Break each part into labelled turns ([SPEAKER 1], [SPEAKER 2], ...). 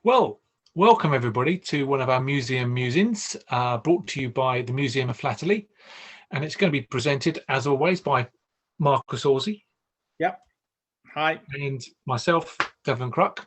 [SPEAKER 1] Well, welcome everybody to one of our museum musings, brought to you by the Museum of Philately, and it's going to be presented, as always, by Marcus Orsi.
[SPEAKER 2] Yep. Hi.
[SPEAKER 1] And myself, Devlan Kruck.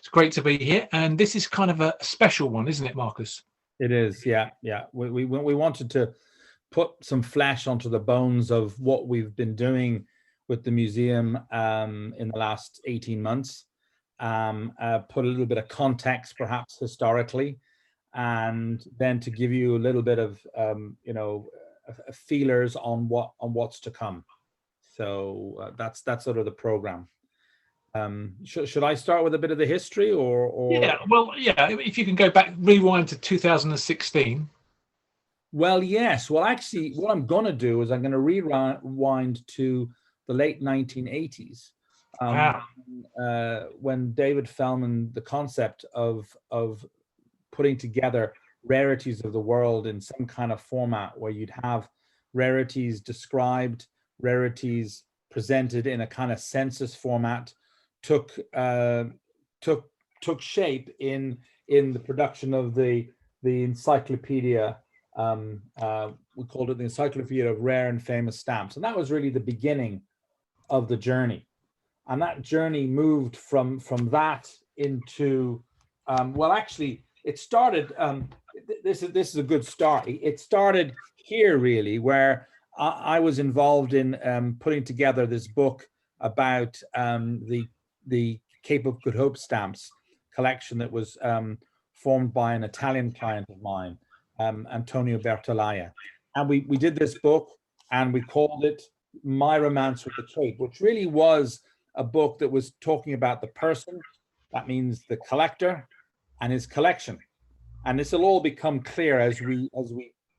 [SPEAKER 1] It's great to be here, and this is kind of a special one, isn't it, Marcus?
[SPEAKER 2] It is, yeah. We wanted to put some flesh onto the bones of what we've been doing with the museum in the last 18 months. Put a little bit of context, perhaps historically, and then to give you a little bit of feelers on what's to come. So that's sort of the program. Should I start with a bit of the history, or?
[SPEAKER 1] Yeah, well, yeah. If you can go back, rewind to 2016.
[SPEAKER 2] Well, yes. Well, actually, what I'm going to do is I'm going to rewind to the late 1980s. When David Feldman, the concept of putting together rarities of the world in some kind of format where you'd have rarities described, rarities presented in a kind of census format, took shape in the production of the encyclopedia. We called it the Encyclopedia of Rare and Famous Stamps, and that was really the beginning of the journey. And that journey moved from that into, actually, it started. This is a good start. It started here, really, where I was involved in putting together this book about the Cape of Good Hope stamps collection that was formed by an Italian client of mine, Antonio Bertolaia. And we did this book, and we called it My Romance with the Cape, which really was a book that was talking about the person, that means the collector, and his collection. And this will all become clear as we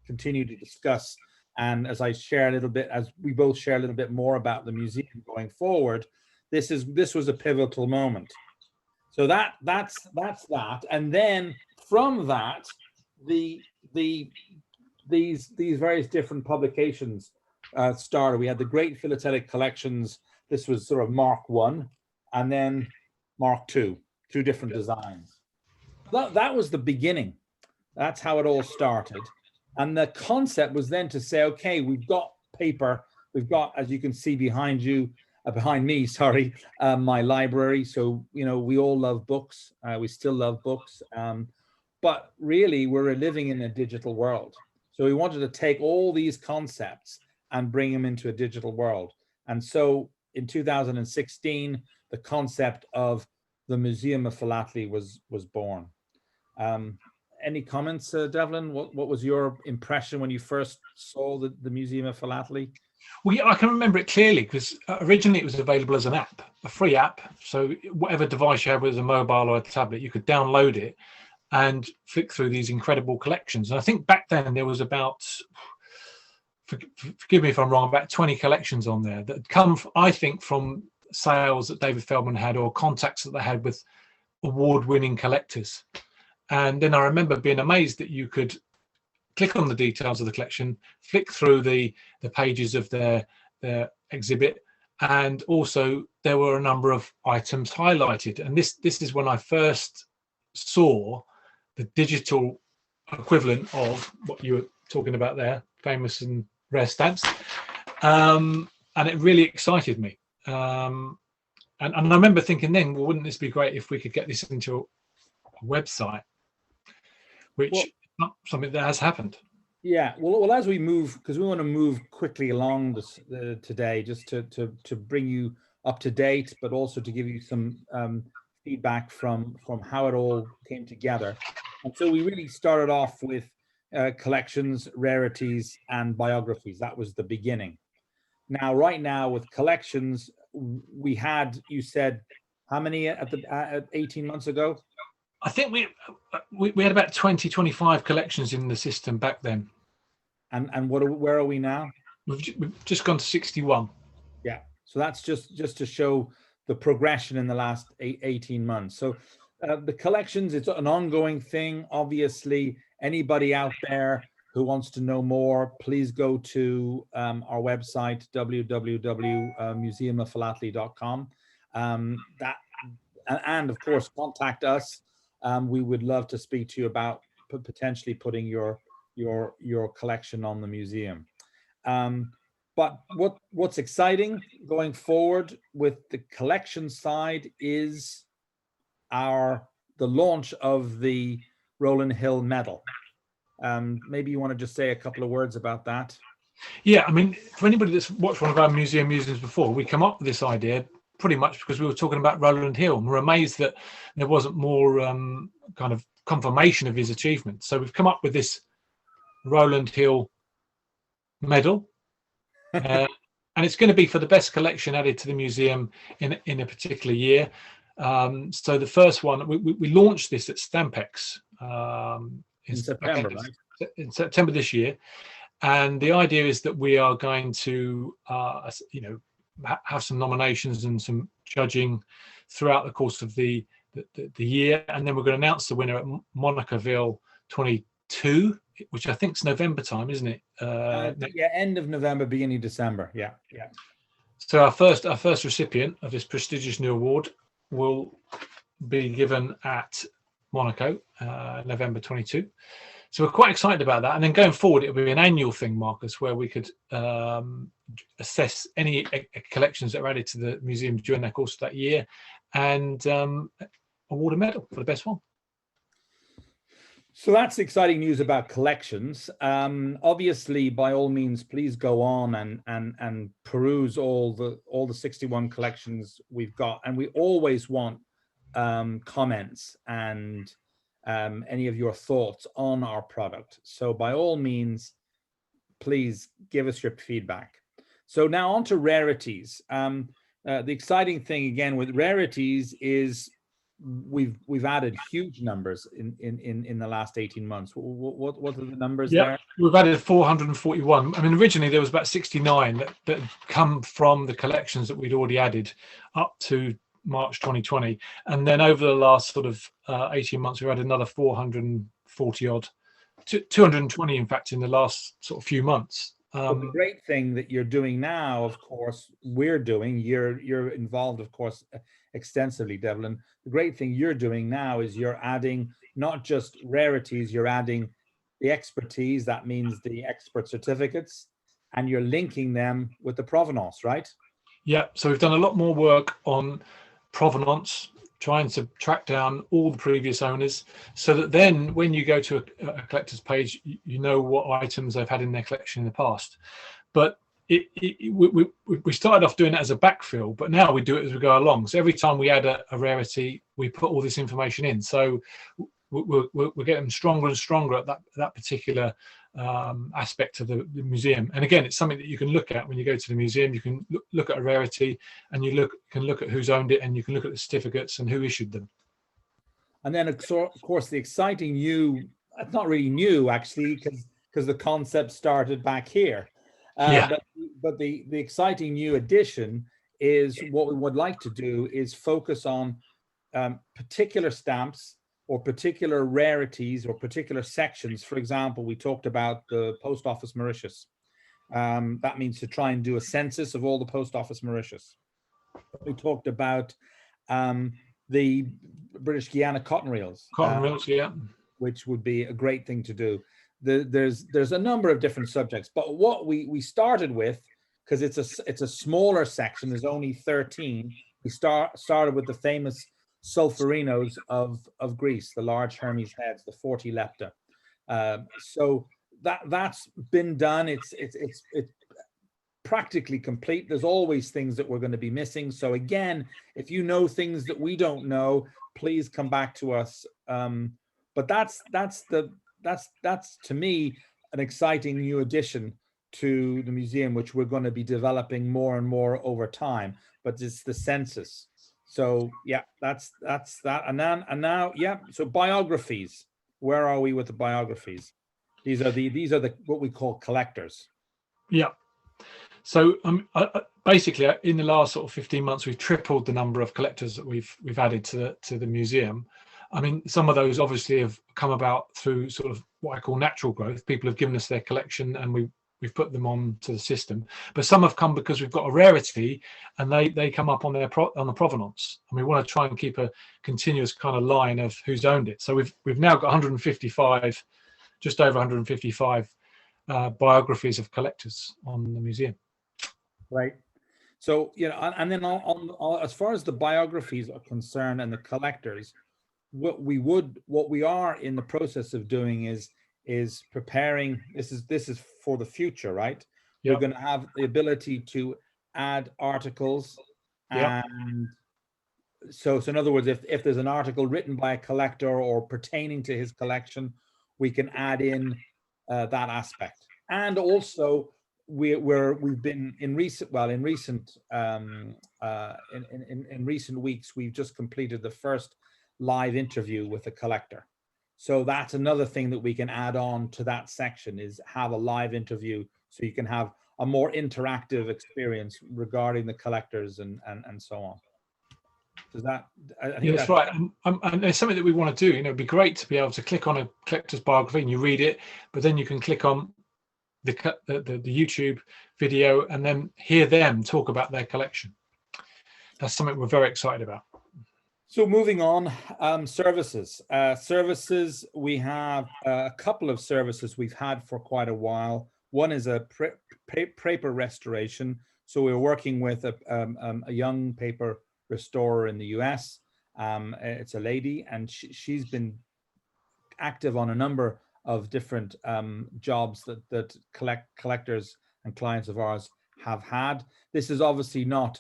[SPEAKER 2] continue to discuss, and as I share a little bit, as we both share a little bit more about the museum going forward. This was a pivotal moment. So that's that. And then from that, these various different publications started. We had the Great Philatelic Collections. This was sort of Mark 1, and then Mark 2, two different designs. That was the beginning. That's how it all started. And the concept was then to say, okay, we've got paper. We've got, as you can see behind me, my library. So, we all love books. We still love books. But really, we're living in a digital world. So we wanted to take all these concepts and bring them into a digital world. And so in 2016, the concept of the Museum of Philately was born. Any comments, Devlan? What was your impression when you first saw the Museum of Philately?
[SPEAKER 1] Well, yeah, I can remember it clearly because originally it was available as an app, a free app. So whatever device you had, whether it was a mobile or a tablet, you could download it and flick through these incredible collections. And I think back then there was about, forgive me if I'm wrong, about 20 collections on there that had come, I think, from sales that David Feldman had or contacts that they had with award-winning collectors. And then I remember being amazed that you could click on the details of the collection, flick through the pages of their exhibit, and also there were a number of items highlighted. And this is when I first saw the digital equivalent of what you were talking about there, famous and rare stamps, and it really excited me. And I remember thinking then, well, wouldn't this be great if we could get this into a website, which is not something that has happened.
[SPEAKER 2] Yeah, well, as we move, because we want to move quickly along this today, just to bring you up to date, but also to give you some feedback from how it all came together. And so we really started off with collections, rarities, and biographies. That was the beginning. Now, right now with collections, we had, you said, how many at 18 months ago?
[SPEAKER 1] I think we had about 20, 25 collections in the system back then.
[SPEAKER 2] And where are we now?
[SPEAKER 1] We've just gone to 61.
[SPEAKER 2] Yeah, so that's just to show the progression in the last 18 months. So the collections, it's an ongoing thing. Obviously, anybody out there who wants to know more, please go to our website, www.museumoffphilately.com. And of course, contact us. we would love to speak to you about potentially putting your collection on the museum. But what's exciting going forward with the collection side is the launch of the Rowland Hill medal. Maybe you want to just say a couple of words about that.
[SPEAKER 1] Yeah, I mean, for anybody that's watched one of our museum musings before, we come up with this idea pretty much because we were talking about Rowland Hill, and we're amazed that there wasn't more kind of confirmation of his achievements. So we've come up with this Rowland Hill medal, and it's going to be for the best collection added to the museum in a particular year. So the first one, we launched this at Stampex
[SPEAKER 2] in September, right?
[SPEAKER 1] In September this year. And the idea is that we are going to, have some nominations and some judging throughout the course of the year, and then we're going to announce the winner at Monacaville 22, which I think is November time, isn't it?
[SPEAKER 2] Yeah, end of November, beginning of December. Yeah.
[SPEAKER 1] So our first recipient of this prestigious new award will be given at Monaco, November 22. So we're quite excited about that. And then going forward, it'll be an annual thing, Marcus, where we could assess any collections that are added to the museum during the course of that year and award a medal for the best one.
[SPEAKER 2] So that's exciting news about collections. Obviously, by all means, please go on and peruse all the 61 collections we've got. And we always want comments and any of your thoughts on our product. So by all means, please give us your feedback. So now on to rarities. The exciting thing again with rarities is we've added huge numbers in the last 18 months. What are the numbers there?
[SPEAKER 1] We've added 441. I mean, originally there was about 69 that come from the collections that we'd already added up to March 2020, and then over the last sort of 18 months we've had another 440 odd, 220 in fact in the last sort of few months.
[SPEAKER 2] But the great thing that you're doing now, of course, you're involved, of course, extensively, Devlan. The great thing you're doing now is you're adding not just rarities, you're adding the expertise. That means the expert certificates, and you're linking them with the provenance, right? Yeah.
[SPEAKER 1] So we've done a lot more work on provenance, trying to track down all the previous owners, so that then when you go to a collector's page, you know what items they've had in their collection in the past. But we started off doing it as a backfill, but now we do it as we go along. So every time we add a rarity, we put all this information in. So we're getting stronger and stronger at that particular aspect of the museum. And again, it's something that you can look at when you go to the museum. You can look at a rarity, and you can look at who's owned it, and you can look at the certificates and who issued them.
[SPEAKER 2] And then, of course, the exciting new, it's not really new actually, because the concept started back here. But the exciting new addition is what we would like to do is focus on particular stamps or particular rarities or particular sections. For example, we talked about the Post Office Mauritius. That means to try and do a census of all the Post Office Mauritius. We talked about the British Guiana cotton reels.
[SPEAKER 1] Cotton reels, yeah.
[SPEAKER 2] Which would be a great thing to do. There's a number of different subjects, but what we started with, because it's a smaller section, there's only 13. We started with the famous sulfurinos of Greece, the large Hermes heads, the 40 lepta. So that's been done. It's practically complete. There's always things that we're going to be missing. So again, if you know things that we don't know, please come back to us. But that's to me an exciting new addition to the museum, which we're going to be developing more and more over time. But it's the census. So yeah, that's that. And now, yeah. So biographies. Where are we with the biographies? These are the what we call collectors.
[SPEAKER 1] Yeah. So basically, in the last sort of 15 months, we've tripled the number of collectors that we've added to the museum. I mean, some of those obviously have come about through sort of what I call natural growth. People have given us their collection, and we we've put them on to the system. But some have come because we've got a rarity, and they come up on on the provenance, and we want to try and keep a continuous kind of line of who's owned it. So we've now got 155, just over 155 biographies of collectors on the museum.
[SPEAKER 2] Right. So, you know, and then on as far as the biographies are concerned and the collectors, what we are in the process of doing is preparing. This is for the future, right?
[SPEAKER 1] Yep.
[SPEAKER 2] We're going to have the ability to add articles,
[SPEAKER 1] Yep.
[SPEAKER 2] and so in other words, if there's an article written by a collector or pertaining to his collection, we can add in that aspect. And also we've been in recent weeks, we've just completed the first live interview with a collector. So that's another thing that we can add on to that section, is have a live interview, so you can have a more interactive experience regarding the collectors and so on. Does that? I think
[SPEAKER 1] that's right. And there's something that we want to do. You know, it'd be great to be able to click on a collector's biography and you read it, but then you can click on the YouTube video and then hear them talk about their collection. That's something we're very excited about.
[SPEAKER 2] So moving on, services. Services, we have a couple of services we've had for quite a while. One is a paper restoration. So we're working with a young paper restorer in the US. It's a lady, and she's been active on a number of different jobs that collectors and clients of ours have had. This is obviously not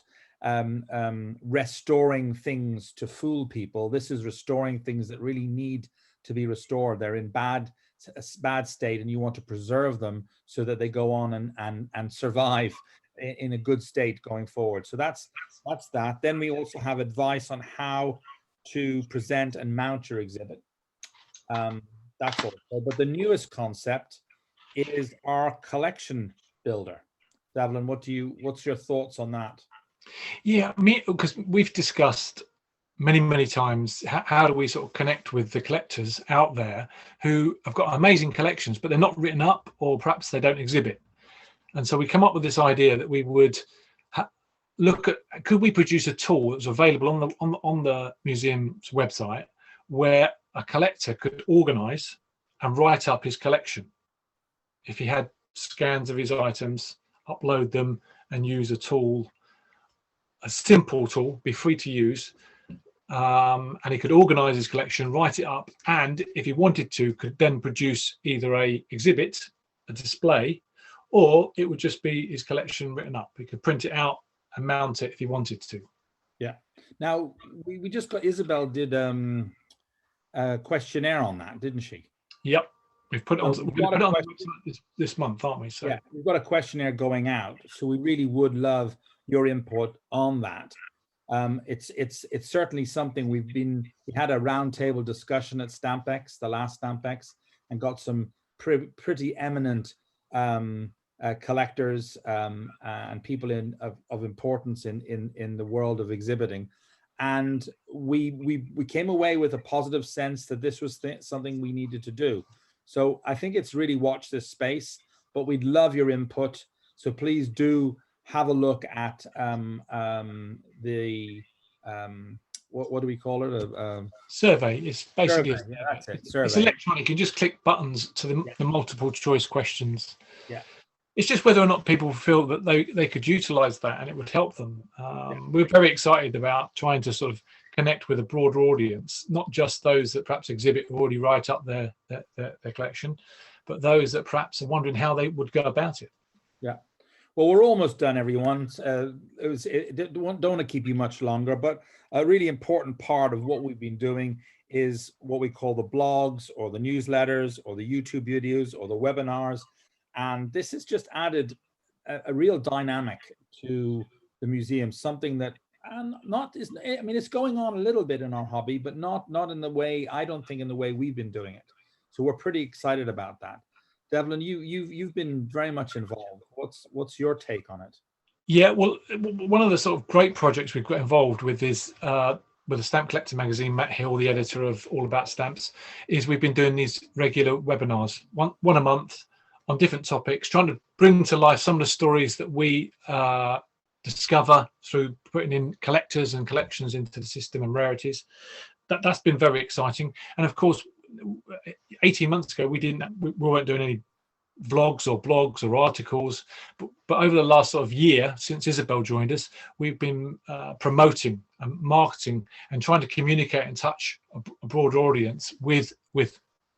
[SPEAKER 2] restoring things to fool people. This is restoring things that really need to be restored. They're in bad state, and you want to preserve them so that they go on and survive in a good state going forward. So that's that. Then we also have advice on how to present and mount your exhibit. That's all. But the newest concept is our collection builder. Devlan, what's your thoughts on that?
[SPEAKER 1] Yeah, because we've discussed many times how do we sort of connect with the collectors out there who have got amazing collections, but they're not written up, or perhaps they don't exhibit. And so we come up with this idea that we would look at, could we produce a tool that's available on the museum's website where a collector could organize and write up his collection. If he had scans of his items, upload them and use a tool, a simple tool, be free to use, and he could organize his collection, write it up, and if he wanted to, could then produce either a exhibit, a display, or it would just be his collection written up. He could print it out and mount it if he wanted to. Yeah.
[SPEAKER 2] Now, we just got, Isabel did a questionnaire on that, didn't she?
[SPEAKER 1] Yep. We've put it on the website this month, aren't we? So
[SPEAKER 2] yeah, we've got a questionnaire going out. So we really would love your input on that. It's certainly something we had a roundtable discussion at Stampex, the last Stampex, and got some pretty eminent collectors and people of importance in the world of exhibiting, and we came away with a positive sense that this was something we needed to do. So I think it's really watch this space, but we'd love your input. So please do have a look at the what do we call it?
[SPEAKER 1] Survey. It's basically
[SPEAKER 2] survey. Yeah, that's it. Survey.
[SPEAKER 1] It's electronic. You can just click buttons to the multiple choice questions.
[SPEAKER 2] Yeah.
[SPEAKER 1] It's just whether or not people feel that they could utilize that and it would help them. We're very excited about trying to sort of connect with a broader audience, not just those that perhaps exhibit or already write up their collection, but those that perhaps are wondering how they would go about it.
[SPEAKER 2] Yeah. Well, we're almost done, everyone. Don't want to keep you much longer, but a really important part of what we've been doing is what we call the blogs or the newsletters or the YouTube videos or the webinars. And this has just added a real dynamic to the museum, something that it's going on a little bit in our hobby, but not in the way, I don't think in the way we've been doing it. So we're pretty excited about that. Devlan, you've been very much involved. What's your take on it?
[SPEAKER 1] Yeah, well, one of the sort of great projects we've got involved with is with the Stamp Collector magazine. Matt Hill, the editor of All About Stamps, is we've been doing these regular webinars, one a month on different topics, trying to bring to life some of the stories that we discover through putting in collectors and collections into the system and rarities. That's been very exciting. And of course, 18 months ago, we weren't doing any vlogs or blogs or articles, but over the last sort of year since Isabel joined us, we've been promoting and marketing and trying to communicate and touch a broader audience with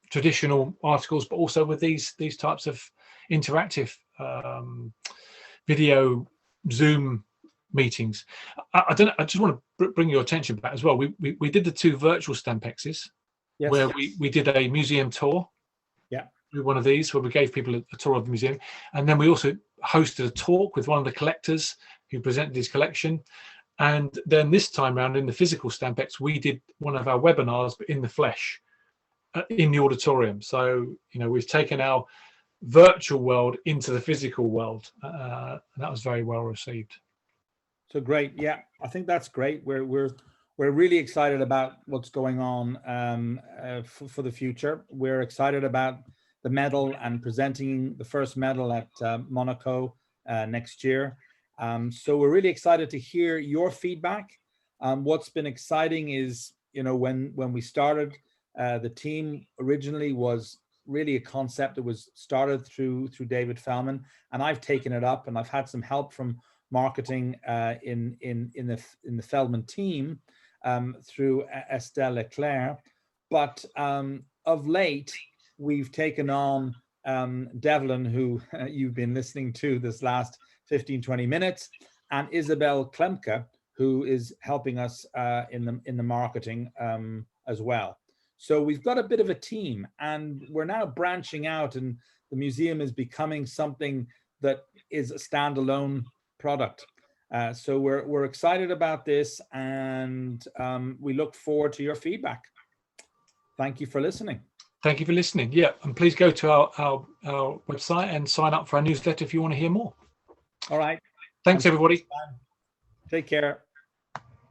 [SPEAKER 1] traditional articles, but also with these types of interactive video Zoom meetings. I just want to bring your attention back as well. We did the 2 virtual Stampexes,
[SPEAKER 2] Yes.
[SPEAKER 1] where we did a museum tour.
[SPEAKER 2] Yeah.
[SPEAKER 1] One of these where we gave people a tour of the museum, and then we also hosted a talk with one of the collectors who presented his collection. And then this time around in the physical Stampex, we did one of our webinars, but in the flesh, in the auditorium. So we've taken our virtual world into the physical world, and that was very well received.
[SPEAKER 2] So great. Yeah, I think that's great. We're really excited about what's going on for the future. We're excited about the medal and presenting the first medal at Monaco next year. So we're really excited to hear your feedback. What's been exciting is, when we started, the team originally was really a concept that was started through David Fellman, and I've taken it up, and I've had some help from marketing in the Feldman team through Estelle Leclerc. But of late, we've taken on Devlan, who you've been listening to this last 15-20 minutes, and Isabel Klemke, who is helping us in the marketing as well. So we've got a bit of a team, and we're now branching out, and the museum is becoming something that is a standalone product. So we're excited about this, and we look forward to your feedback. Thank you for listening.
[SPEAKER 1] Thank you for listening. Yeah, and please go to our website and sign up for our newsletter if you want to hear more.
[SPEAKER 2] All right.
[SPEAKER 1] Thanks, everybody.
[SPEAKER 2] Take care.